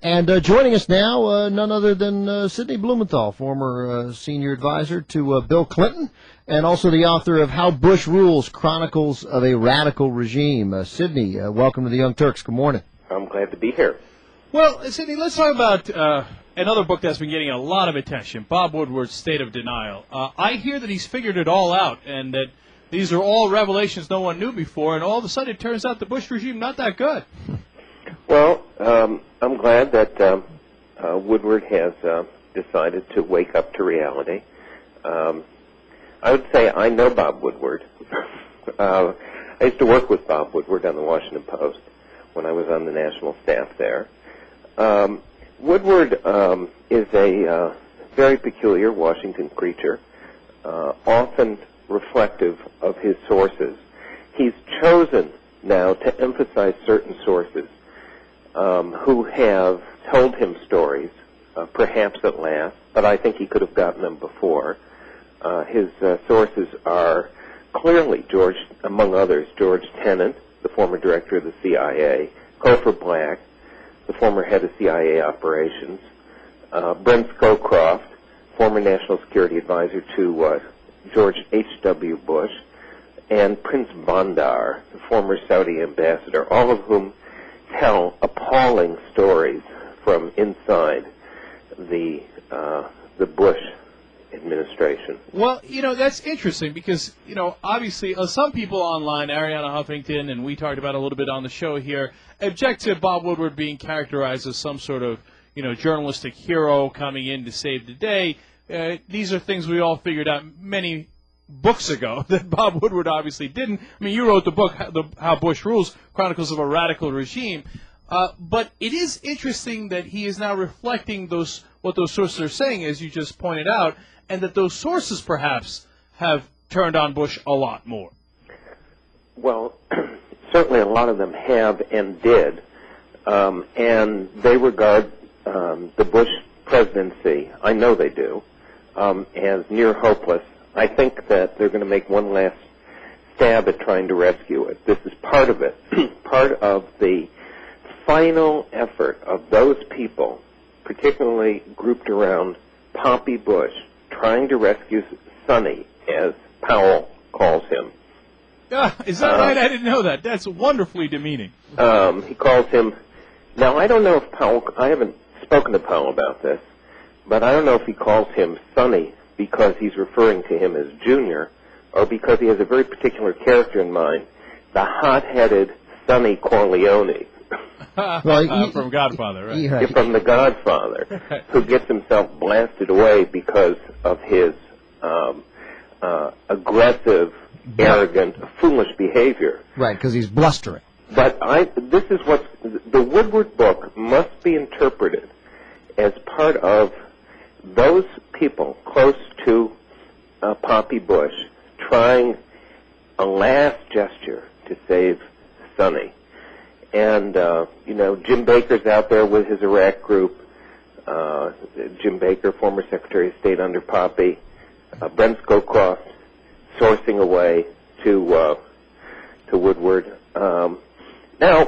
And joining us now, none other than Sidney Blumenthal, former senior advisor to Bill Clinton, and also the author of How Bush Rules, Chronicles of a Radical Regime. Sidney, welcome to the Young Turks. Good morning. I'm glad to be here. Well, Sidney, let's talk about another book that's been getting a lot of attention, Bob Woodward's State of Denial. I hear that he's figured it all out and that these are all revelations no one knew before, and all of a sudden it turns out the Bush regime not that good. Well, I'm glad that Woodward has decided to wake up to reality. I would say I know Bob Woodward. I used to work with Bob Woodward on the Washington Post when I was on the national staff there. Woodward is a very peculiar Washington creature, often reflective of his sources. He's chosen now to emphasize certain sources who have told him stories, perhaps at last, but I think he could have gotten them before. His sources are clearly, among others, George Tenet, the former director of the CIA, Cofer Black, the former head of CIA operations, Brent Scowcroft, former national security advisor to George H.W. Bush, and Prince Bandar, the former Saudi ambassador, all of whom tell appalling stories from inside the Bush administration. Well, that's interesting because, obviously some people online, Arianna Huffington, and we talked about a little bit on the show here, object to Bob Woodward being characterized as some sort of, journalistic hero coming in to save the day. These are things we all figured out many books ago that Bob Woodward obviously didn't. I mean, you wrote the book, How Bush Rules, Chronicles of a Radical Regime. But it is interesting that he is now reflecting what those sources are saying, as you just pointed out, and that those sources perhaps have turned on Bush a lot more. Well, certainly a lot of them have and did, and they regard the Bush presidency, I know they do, as near hopeless. I think that they're going to make one last stab at trying to rescue it. This is part of it, part of the final effort of those people, particularly grouped around Poppy Bush, trying to rescue Sonny, as Powell calls him. Is that right? I didn't know that. That's wonderfully demeaning. He calls him, now I don't know if Powell, I haven't spoken to Powell about this, but I don't know if he calls him Sonny because he's referring to him as Junior, or because he has a very particular character in mind, the hot-headed Sonny Corleone. From Godfather, right? Yeah, from The Godfather, who gets himself blasted away because of his aggressive, arrogant, foolish behavior. Right, because he's blustering. But this is what the Woodward book must be interpreted as part of those people close to Poppy Bush trying a last gesture to save Sonny. And, Jim Baker's out there with his Iraq group. Jim Baker, former Secretary of State under Poppy. Brent Scowcroft sourcing away to Woodward. Now,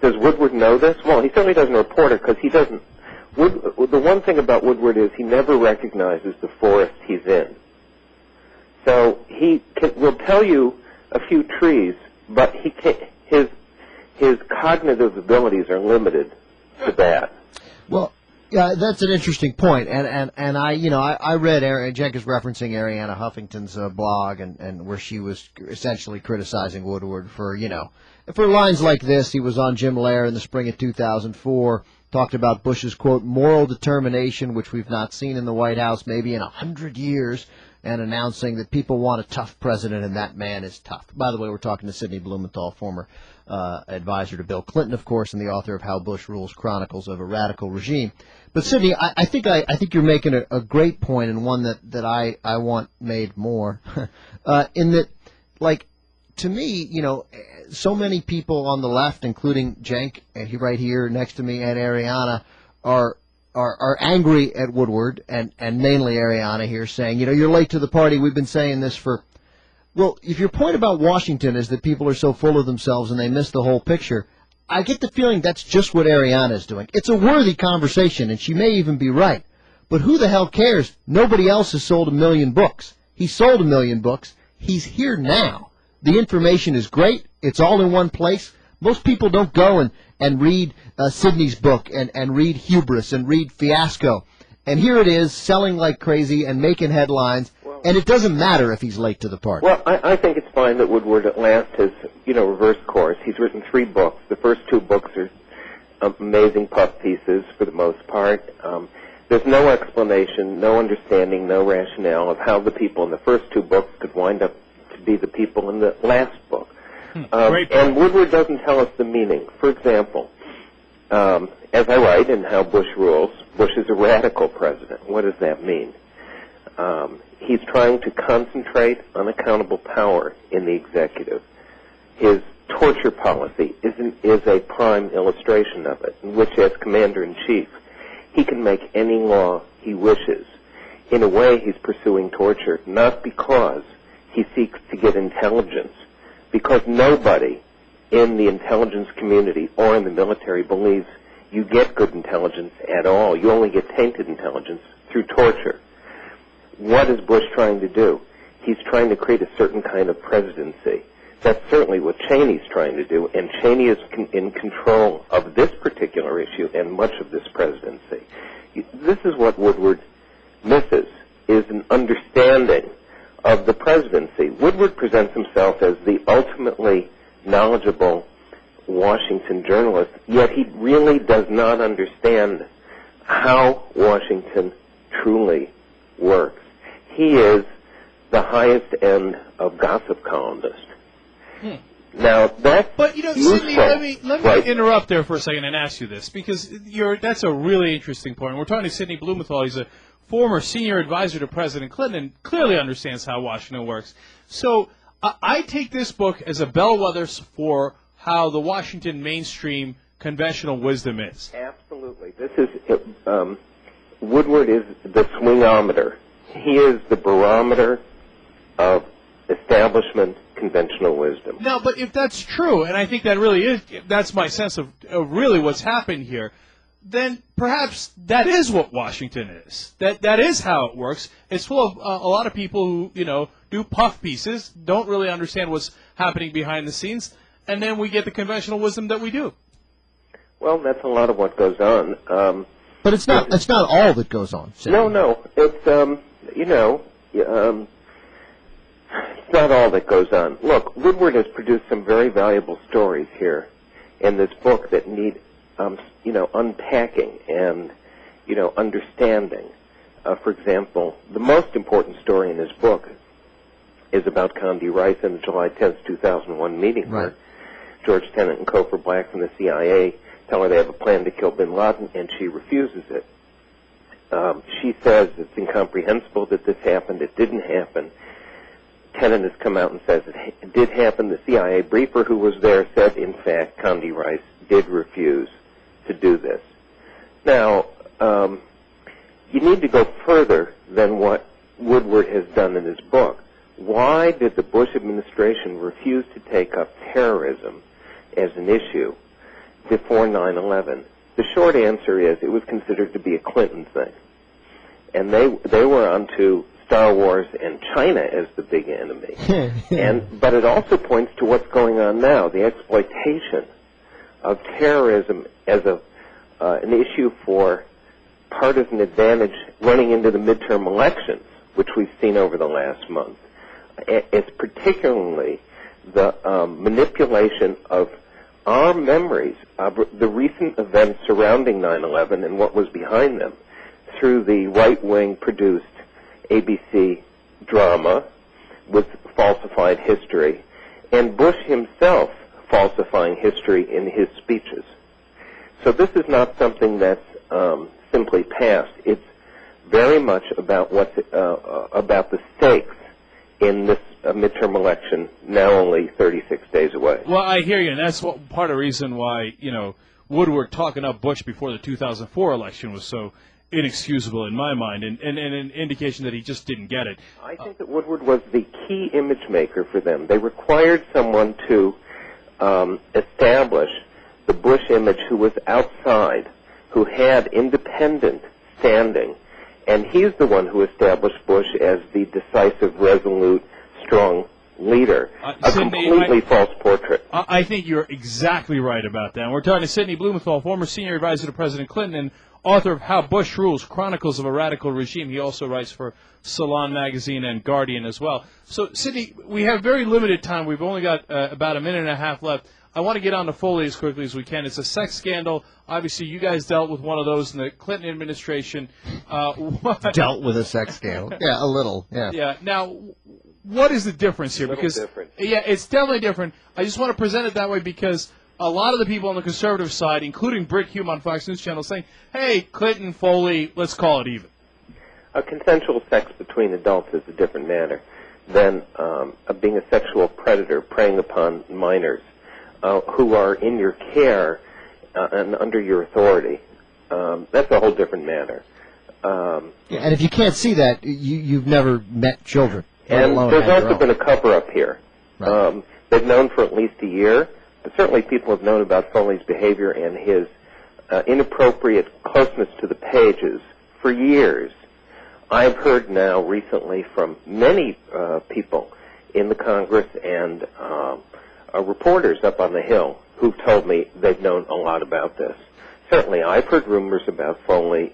does Woodward know this? Well, he certainly doesn't report it because he doesn't. The one thing about Woodward is he never recognizes the forest he's in. So he will tell you a few trees, but his cognitive abilities are limited to that. Well, yeah, that's an interesting point, and I read Cenk is referencing Arianna Huffington's blog, and where she was essentially criticizing Woodward for lines like this. He was on Jim Lehrer in the spring of 2004, talked about Bush's quote moral determination, which we've not seen in the White House maybe in 100 years. And announcing that people want a tough president, and that man is tough. By the way, we're talking to Sidney Blumenthal, former advisor to Bill Clinton, of course, and the author of How Bush Rules, Chronicles of a Radical Regime. But Sidney, I think you're making a great point, and one that I want made more, in that, like, to me, so many people on the left, including Cenk, right here next to me, and Arianna, are angry at Woodward, and mainly Arianna here, saying, you're late to the party. We've been saying this for, well, if your point about Washington is that people are so full of themselves and they miss the whole picture, I get the feeling that's just what Ariana is doing. It's a worthy conversation, and she may even be right. But who the hell cares? Nobody else has sold 1 million books. He sold 1 million books. He's here now. The information is great. It's all in one place. Most people don't go and read Sidney's book and read Hubris and read Fiasco. And here it is, selling like crazy and making headlines. And it doesn't matter if he's late to the party. Well, I think it's fine that Woodward at last has, reversed course. He's written 3 books. The first 2 books are amazing puff pieces for the most part. There's no explanation, no understanding, no rationale of how the people in the first 2 books could wind up to be the people in the last book. And Woodward doesn't tell us the meaning. For example, as I write in How Bush Rules, Bush is a radical president. What does that mean? He's trying to concentrate unaccountable power in the executive. His torture policy is a prime illustration of it, in which, as commander-in-chief, he can make any law he wishes. In a way, he's pursuing torture not because he seeks to get intelligence, because nobody in the intelligence community or in the military believes you get good intelligence at all. You only get tainted intelligence through torture. What is Bush trying to do? He's trying to create a certain kind of presidency. That's certainly what Cheney's trying to do, and Cheney is in control of this particular issue and much of this presidency. This is what Woodward misses, is an understanding of the presidency. Woodward presents himself as the ultimately knowledgeable Washington journalist, yet he really does not understand how Washington truly works. He is the highest end of gossip columnist. Now that's Sidney, let me interrupt there for a second and ask you this, because that's a really interesting point. We're talking to Sidney Blumenthal. He's a former senior advisor to President Clinton and clearly understands how Washington works. So I take this book as a bellwether for how the Washington mainstream conventional wisdom is. Absolutely. This is Woodward is the swingometer. He is the barometer of establishment conventional wisdom. Now, but if that's true, and I think that really is, that's my sense of really what's happened here, then perhaps that is what Washington is. That is how it works. It's full of a lot of people who, do puff pieces, don't really understand what's happening behind the scenes, and then we get the conventional wisdom that we do. Well, that's a lot of what goes on. But it's not all that goes on. Sidney. No. It's, it's not all that goes on. Look, Woodward has produced some very valuable stories here in this book that need, unpacking and, understanding. For example, the most important story in his book is about Condi Rice and the July 10th, 2001 meeting where George Tenet and Cofer Black from the CIA tell her they have a plan to kill bin Laden, and she refuses it. She says it's incomprehensible that this happened. It didn't happen. Tenet has come out and says it did happen. The CIA briefer who was there said, in fact, Condi Rice did refuse to do this. Now, you need to go further than what Woodward has done in his book. Why did the Bush administration refuse to take up terrorism as an issue before 9/11? The short answer is it was considered to be a Clinton thing. And they were onto Star Wars and China as the big enemy. But it also points to what's going on now, the exploitation of terrorism as an issue for partisan advantage running into the midterm elections, which we've seen over the last month. It's particularly the manipulation of our memories of the recent events surrounding 9/11 and what was behind them through the right-wing produced ABC drama with falsified history, and Bush himself falsifying history in his speeches. So this is not something that's simply past. It's very much about about the stakes in this midterm election, now only 36 days away. Well, I hear you, and that's part of the reason why, Woodward talking up Bush before the 2004 election was so inexcusable in my mind, and an indication that he just didn't get it. I think that Woodward was the key image maker for them. They required someone to establish the Bush image who was outside, who had independent standing, and he's the one who established Bush as the decisive, resolute, strong leader. A completely false portrait. I think you're exactly right about that. And we're talking to Sidney Blumenthal, former senior advisor to President Clinton and author of How Bush Rules, Chronicles of a Radical Regime. He also writes for Salon Magazine and Guardian as well. So, Sidney, we have very limited time. We've only got about a minute and a half left. I want to get on to Foley as quickly as we can. It's a sex scandal. Obviously, you guys dealt with one of those in the Clinton administration. Dealt with a sex scandal. Yeah, a little. Yeah. Yeah. Now, what is the difference here? Because different. Yeah, it's definitely different. I just want to present it that way because a lot of the people on the conservative side, including Britt Hume on Fox News Channel, saying, "Hey, Clinton, Foley, let's call it even." A consensual sex between adults is a different matter than being a sexual predator preying upon minors who are in your care and under your authority. That's a whole different matter. Yeah, and if you can't see that, you've never met children. And there's also been a cover-up here. Right. They've known for at least a year, but certainly people have known about Foley's behavior and his inappropriate closeness to the pages for years. I've heard now recently from many people in the Congress and reporters up on the Hill who've told me they've known a lot about this. Certainly, I've heard rumors about Foley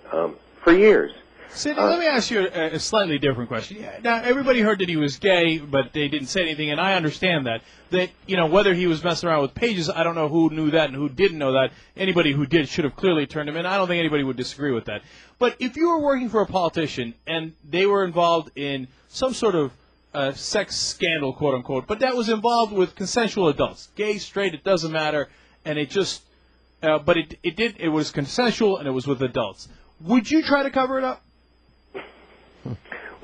for years. Sidney, let me ask you a slightly different question. Yeah, now, everybody heard that he was gay, but they didn't say anything, and I understand that. That, you know, whether he was messing around with pages, I don't know who knew that and who didn't know that. Anybody who did should have clearly turned him in. I don't think anybody would disagree with that. But if you were working for a politician and they were involved in some sort of sex scandal, quote unquote, but that was involved with consensual adults, gay, straight, it doesn't matter, and it just, but it was consensual and it was with adults. Would you try to cover it up?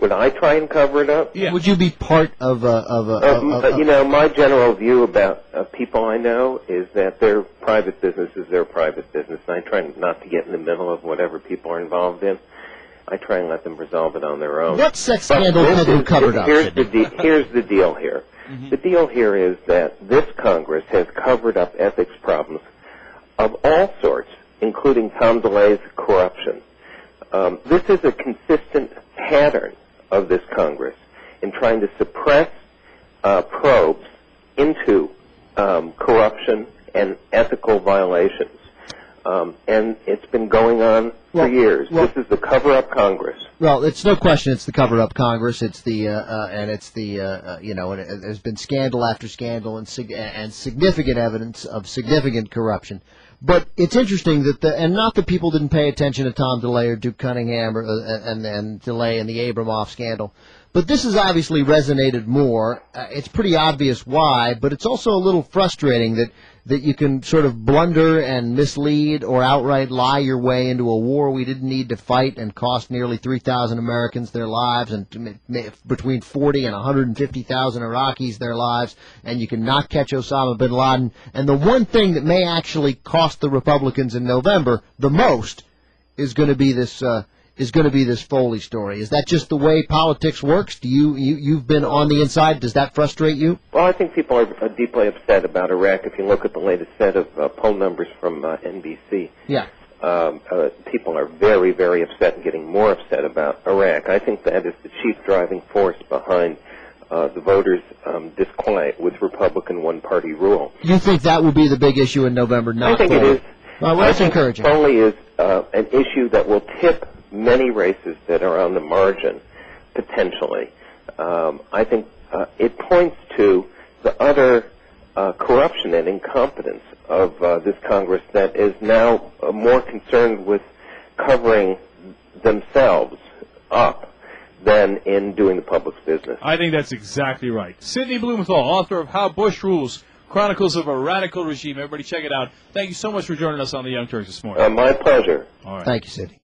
Would I try and cover it up? Yeah. Would you be part of you know, my general view about people I know is that their private business is their private business. And I try not to get in the middle of whatever people are involved in. I try and let them resolve it on their own. What sex scandal have you covered up? Here's the deal here. Mm-hmm. The deal here is that this Congress has covered up ethics problems of all sorts, including Tom DeLay's corruption. This is a consistent pattern of this Congress in trying to suppress probes into corruption and ethical violations. And it's been going on for years. This is the cover-up Congress. Well, it's no question it's the cover-up Congress. It's the and it's the you know, and there's been scandal after scandal and significant evidence of significant corruption. But it's interesting that and not that people didn't pay attention to Tom DeLay or Duke Cunningham or and DeLay and the Abramoff scandal, but this has obviously resonated more. It's pretty obvious why, but it's also a little frustrating that you can sort of blunder and mislead or outright lie your way into a war we didn't need to fight and cost nearly 3,000 Americans their lives and between 40 and 150,000 Iraqis their lives, and you can not catch Osama bin Laden. And the one thing that may actually cost the Republicans in November the most is going to be this Foley story. Is that just the way politics works? Do you've been on the inside? Does that frustrate you? Well, I think people are deeply upset about Iraq. If you look at the latest set of poll numbers from NBC, people are very, very upset and getting more upset about Iraq. I think that is the chief driving force behind the voters' disquiet with Republican one-party rule. You think that will be the big issue in November? Not I think Foley. it is. Well, that's encouraging. Foley is an issue that will tip many races that are on the margin, potentially. I think it points to the utter corruption and incompetence of this Congress that is now more concerned with covering themselves up than in doing the public's business. I think that's exactly right. Sidney Blumenthal, author of How Bush Rules, Chronicles of a Radical Regime. Everybody check it out. Thank you so much for joining us on the Young Turks this morning. My pleasure. All right. Thank you, Sidney.